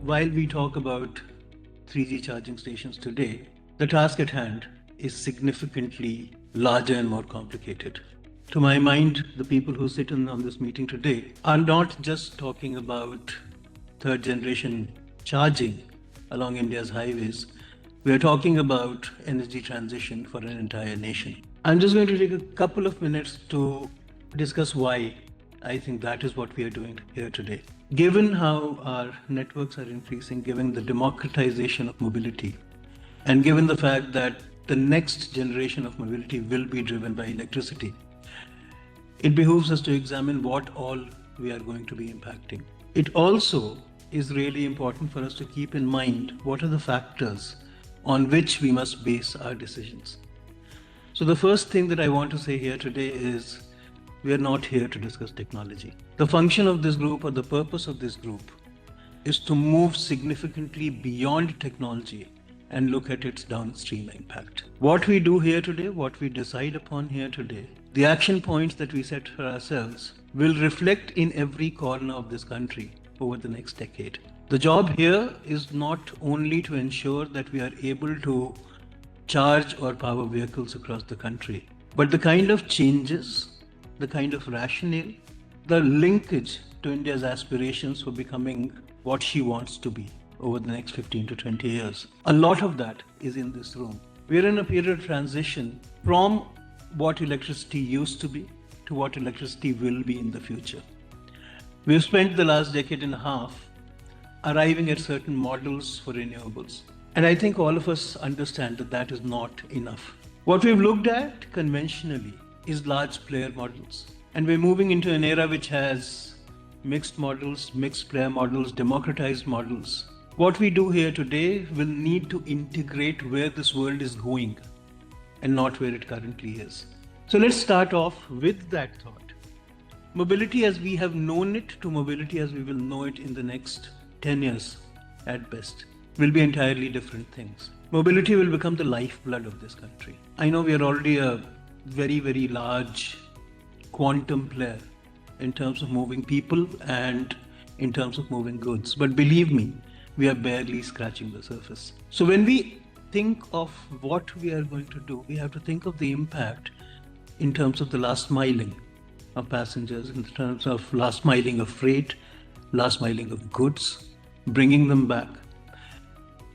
While we talk about 3G charging stations today, the task at hand is significantly larger and more complicated. To my mind, the people who sit in on this meeting today are not just talking about third generation charging along India's highways. We are talking about energy transition for an entire nation. I'm just going to take a couple of minutes to discuss why I think that is what we are doing here today. Given how our networks are increasing, given the democratization of mobility, and given the fact that the next generation of mobility will be driven by electricity, it behooves us to examine what all we are going to be impacting. It also is really important for us to keep in mind what are the factors on which we must base our decisions. So the first thing that I want to say here today is we are not here to discuss technology. The function of this group or the purpose of this group is to move significantly beyond technology and look at its downstream impact. What we do here today, what we decide upon here today, the action points that we set for ourselves will reflect in every corner of this country over the next decade. The job here is not only to ensure that we are able to charge or power vehicles across the country, but the kind of changes, the kind of rationale, the linkage to India's aspirations for becoming what she wants to be over the next 15 to 20 years. A lot of that is in this room. We're in a period of transition from what electricity used to be to what electricity will be in the future. We've spent the last decade and a half arriving at certain models for renewables. And I think all of us understand that that is not enough. What we've looked at conventionally is large player models. And we're moving into an era which has mixed models, mixed player models, democratized models. What we do here today will need to integrate where this world is going and not where it currently is. So let's start off with that thought. Mobility as we have known it to mobility as we will know it in the next 10 years at best will be entirely different things. Mobility will become the lifeblood of this country. I know we are already a very, very large quantum player in terms of moving people and in terms of moving goods. But believe me, we are barely scratching the surface. So when we think of what we are going to do, we have to think of the impact in terms of the last miling of passengers, in terms of last miling of freight, last miling of goods, bringing them back.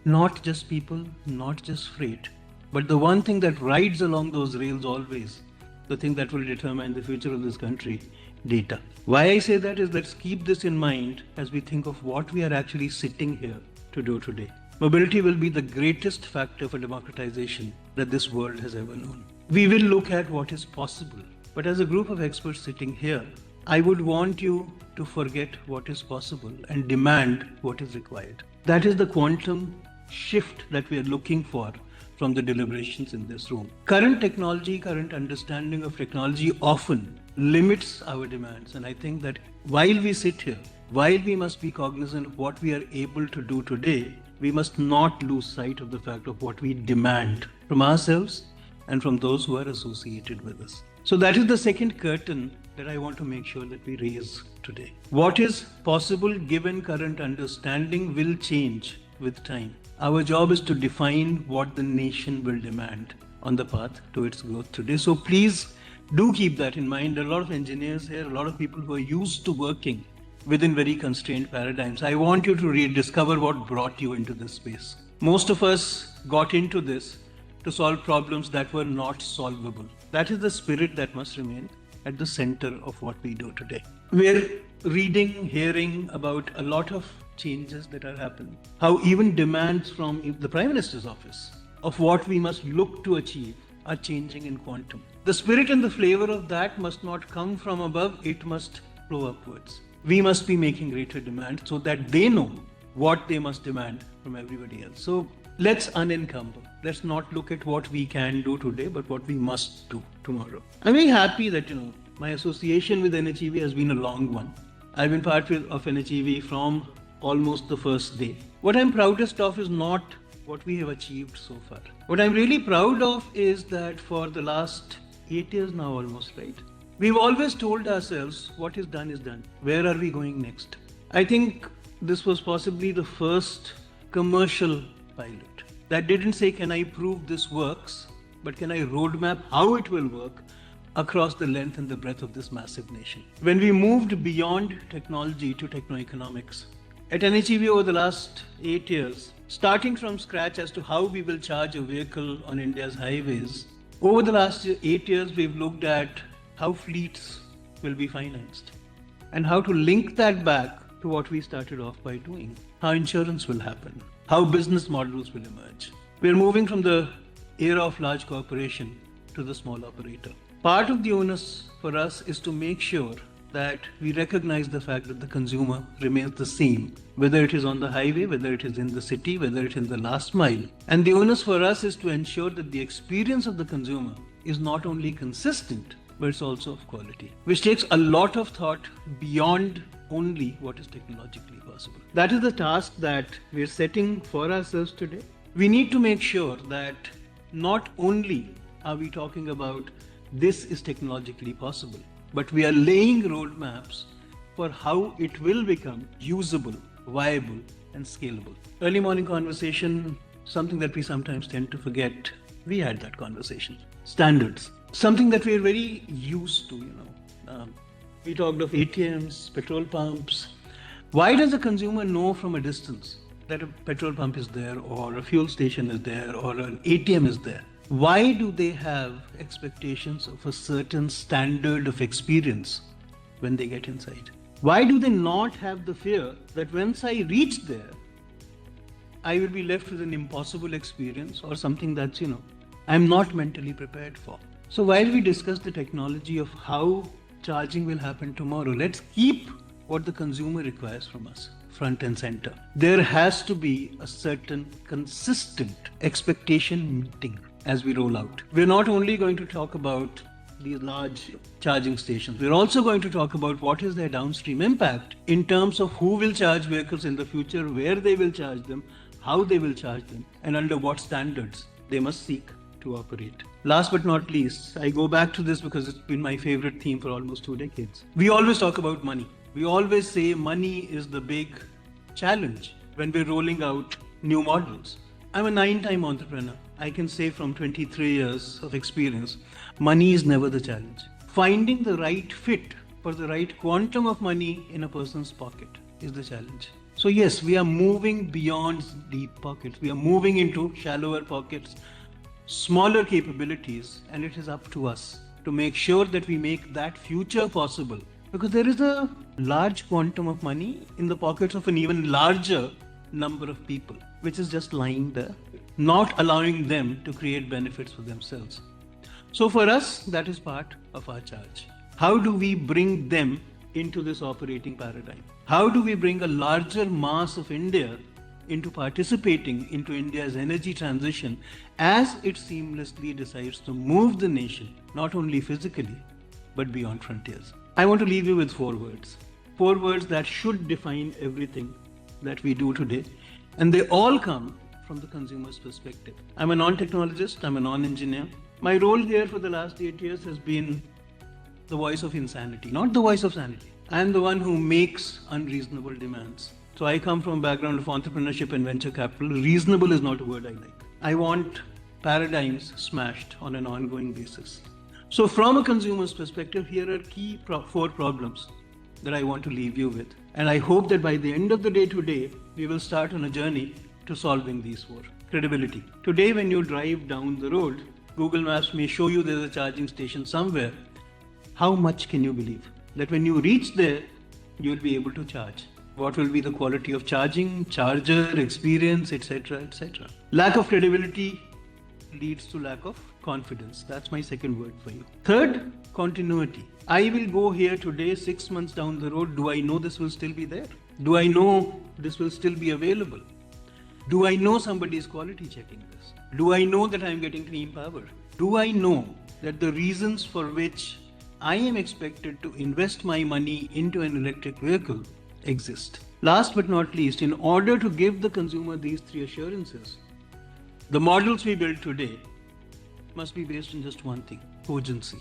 Not just people, not just freight, but the one thing that rides along those rails always, the thing that will determine the future of this country, data. Why I say that is let's keep this in mind as we think of what we are actually sitting here to do today. Mobility will be the greatest factor for democratization that this world has ever known. We will look at what is possible. But as a group of experts sitting here, I would want you to forget what is possible and demand what is required. That is the quantum shift that we are looking for from the deliberations in this room. Current technology, current understanding of technology often limits our demands. And I think that while we sit here, while we must be cognizant of what we are able to do today, we must not lose sight of the fact of what we demand from ourselves and from those who are associated with us. So that is the second curtain that I want to make sure that we raise today. What is possible given current understanding will change with time. Our job is to define what the nation will demand on the path to its growth today. So please do keep that in mind. There are a lot of engineers here, a lot of people who are used to working within very constrained paradigms. I want you to rediscover what brought you into this space. Most of us got into this to solve problems that were not solvable. That is the spirit that must remain at the center of what we do today. We're reading, hearing about a lot of changes that are happening. How even demands from the Prime Minister's office of what we must look to achieve are changing in quantum. The spirit and the flavor of that must not come from above, it must flow upwards. We must be making greater demands so that they know what they must demand from everybody else. So let's unencumber. Let's not look at what we can do today, but what we must do tomorrow. I'm very happy that, my association with NHEV has been a long one. I've been part of NHEV from almost the first day. What I'm proudest of is not what we have achieved so far. What I'm really proud of is that for the last 8 years now almost, right? We've always told ourselves what is done is done. Where are we going next? I think this was possibly the first commercial pilot that didn't say, can I prove this works, but can I roadmap how it will work across the length and the breadth of this massive nation. When we moved beyond technology to techno-economics, at NHEV over the last 8 years, starting from scratch as to how we will charge a vehicle on India's highways, over the last 8 years, we've looked at how fleets will be financed and how to link that back to what we started off by doing, how insurance will happen, how business models will emerge. We're moving from the era of large corporation to the small operator. Part of the onus for us is to make sure that we recognize the fact that the consumer remains the same, whether it is on the highway, whether it is in the city, whether it is in the last mile. And the onus for us is to ensure that the experience of the consumer is not only consistent, but it's also of quality, which takes a lot of thought beyond only what is technologically possible. That is the task that we're setting for ourselves today. We need to make sure that not only are we talking about this is technologically possible, but we are laying roadmaps for how it will become usable, viable, and scalable. Early morning conversation, something that we sometimes tend to forget. We had that conversation. Standards, something that we're very used to, We talked of ATMs, petrol pumps. Why does a consumer know from a distance that a petrol pump is there, or a fuel station is there, or an ATM is there? Why do they have expectations of a certain standard of experience when they get inside? Why do they not have the fear that once I reach there, I will be left with an impossible experience or something that's, I'm not mentally prepared for? So while we discuss the technology of how charging will happen tomorrow, let's keep what the consumer requires from us front and center. There has to be a certain consistent expectation meeting as we roll out. We're not only going to talk about these large charging stations, we're also going to talk about what is their downstream impact in terms of who will charge vehicles in the future, where they will charge them, how they will charge them, and under what standards they must seek to operate. Last but not least, I go back to this because it's been my favorite theme for almost 2 decades. We always talk about money. We always say money is the big challenge when we're rolling out new models. I'm a 9-time entrepreneur. I can say from 23 years of experience, money is never the challenge. Finding the right fit for the right quantum of money in a person's pocket is the challenge. So yes, we are moving beyond deep pockets. We are moving into shallower pockets, smaller capabilities, and it is up to us to make sure that we make that future possible. Because there is a large quantum of money in the pockets of an even larger number of people, which is just lying there, not allowing them to create benefits for themselves. So for us, that is part of our charge. How do we bring them into this operating paradigm? How do we bring a larger mass of India into participating into India's energy transition as it seamlessly decides to move the nation, not only physically, but beyond frontiers? I want to leave you with 4 words. 4 words that should define everything that we do today. And they all come from the consumer's perspective. I'm a non-technologist, I'm a non-engineer. My role here for the last 8 years has been the voice of insanity, not the voice of sanity. I'm the one who makes unreasonable demands. So I come from a background of entrepreneurship and venture capital. Reasonable is not a word I like. I want paradigms smashed on an ongoing basis. So from a consumer's perspective, here are key 4 problems that I want to leave you with. And I hope that by the end of the day today, we will start on a journey to solving these 4. Credibility. Today, when you drive down the road, Google Maps may show you there's a charging station somewhere. How much can you believe that when you reach there, you'll be able to charge? What will be the quality of charging, charger, experience, etc., etc. Lack of credibility leads to lack of confidence. That's my second word for you. Third, continuity. I will go here today, 6 months down the road. Do I know this will still be there? Do I know this will still be available? Do I know somebody is quality checking this? Do I know that I am getting clean power? Do I know that the reasons for which I am expected to invest my money into an electric vehicle exist? Last but not least, in order to give the consumer these 3 assurances, the models we build today must be based on just one thing: cogency.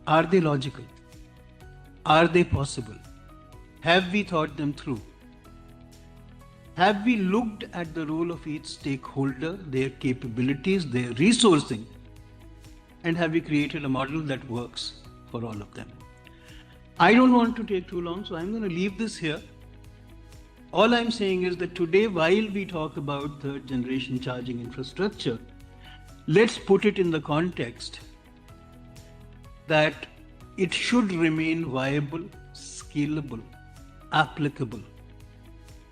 Are they logical? Are they possible? Have we thought them through? Have we looked at the role of each stakeholder, their capabilities, their resourcing, and have we created a model that works for all of them? I don't want to take too long, so I'm going to leave this here. All I'm saying is that today, while we talk about third generation charging infrastructure, let's put it in the context that it should remain viable, scalable, applicable.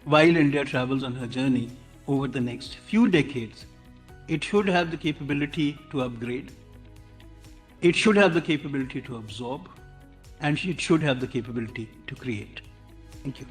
While India travels on her journey over the next few decades, it should have the capability to upgrade, it should have the capability to absorb, and it should have the capability to create. Thank you.